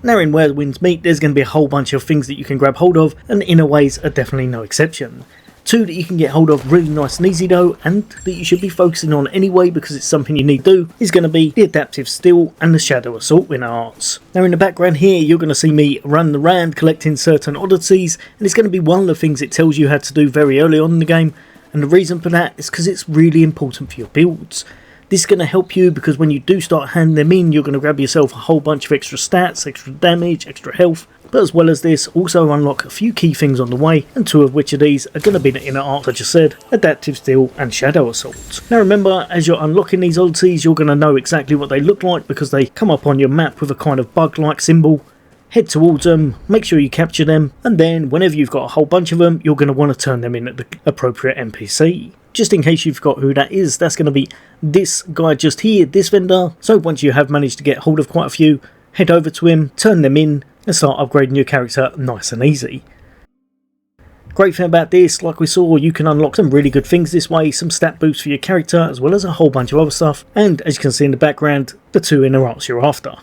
Now in Where the Winds Meet, there's going to be a whole bunch of things that you can grab hold of, and Inner Ways are definitely no exception. Two that you can get hold of really nice and easy though, and that you should be focusing on anyway because it's something you need to do, is going to be the Adaptive Steel and the Shadow Assault Winner arts. Now in the background here, you're going to see me run around collecting certain oddities, and it's going to be one of the things it tells you how to do very early on in the game, and the reason for that is because it's really important for your builds. This is going to help you because when you do start handing them in, you're going to grab yourself a whole bunch of extra stats, extra damage, extra health. But as well as this, also unlock a few key things on the way, and two of which of these are going to be the inner art I just said, Adaptive Steel and Shadow Assault. Now remember, as you're unlocking these oddities, you're going to know exactly what they look like because they come up on your map with a kind of bug-like symbol. Head towards them, make sure you capture them, and then whenever you've got a whole bunch of them, you're going to want to turn them in at the appropriate NPC. Just in case you forgot who that is, that's going to be this guy just here, this vendor. So once you have managed to get hold of quite a few, head over to him, turn them in, and start upgrading your character nice and easy. Great thing about this, like we saw, you can unlock some really good things this way, some stat boosts for your character, as well as a whole bunch of other stuff, and as you can see in the background, the two inner arts you're after.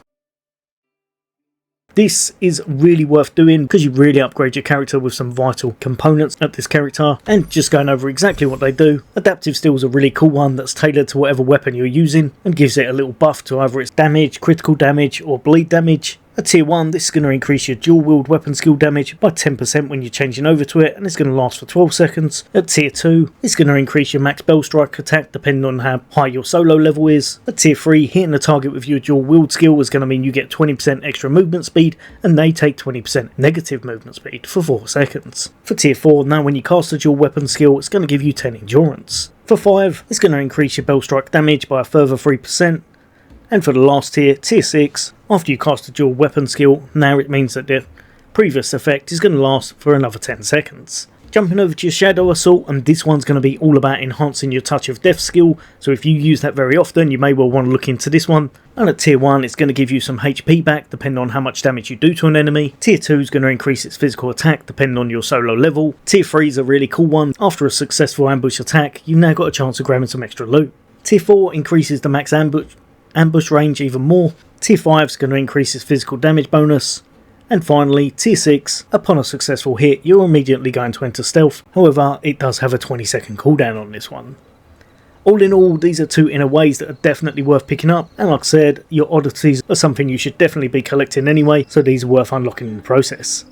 This is really worth doing because you really upgrade your character with some vital components of this character, and just going over exactly what they do. Adaptive Steel is a really cool one that's tailored to whatever weapon you're using and gives it a little buff to either its damage, critical damage or bleed damage. At tier 1, this is going to increase your dual wield weapon skill damage by 10% when you're changing over to it, and it's going to last for 12 seconds. At tier 2, it's going to increase your max bell strike attack depending on how high your solo level is. At tier 3, hitting the target with your dual wield skill is going to mean you get 20% extra movement speed, and they take 20% negative movement speed for 4 seconds. For tier 4, now when you cast a dual weapon skill, it's going to give you 10 endurance. For 5, it's going to increase your bell strike damage by a further 3%. And for the last tier, tier 6, after you cast a dual weapon skill, now it means that the previous effect is going to last for another 10 seconds. Jumping over to your Shadow Assault, and this one's going to be all about enhancing your Touch of Death skill, so if you use that very often, you may well want to look into this one. And at tier 1, it's going to give you some HP back depending on how much damage you do to an enemy. Tier 2 is going to increase its physical attack depending on your solo level. Tier 3 is a really cool one. After a successful ambush attack, you've now got a chance of grabbing some extra loot. Tier 4 increases the max ambush range even more. Tier 5 is going to increase its physical damage bonus. And finally, tier 6, upon a successful hit, you're immediately going to enter stealth. However, it does have a 20-second cooldown on this one. All in all, these are two inner ways that are definitely worth picking up, and like I said, your oddities are something you should definitely be collecting anyway, so these are worth unlocking in the process.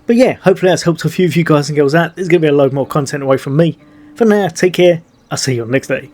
But yeah, hopefully that's helped a few of you guys and girls out. There's going to be a load more content away from me. For now, take care, I'll see you on next day.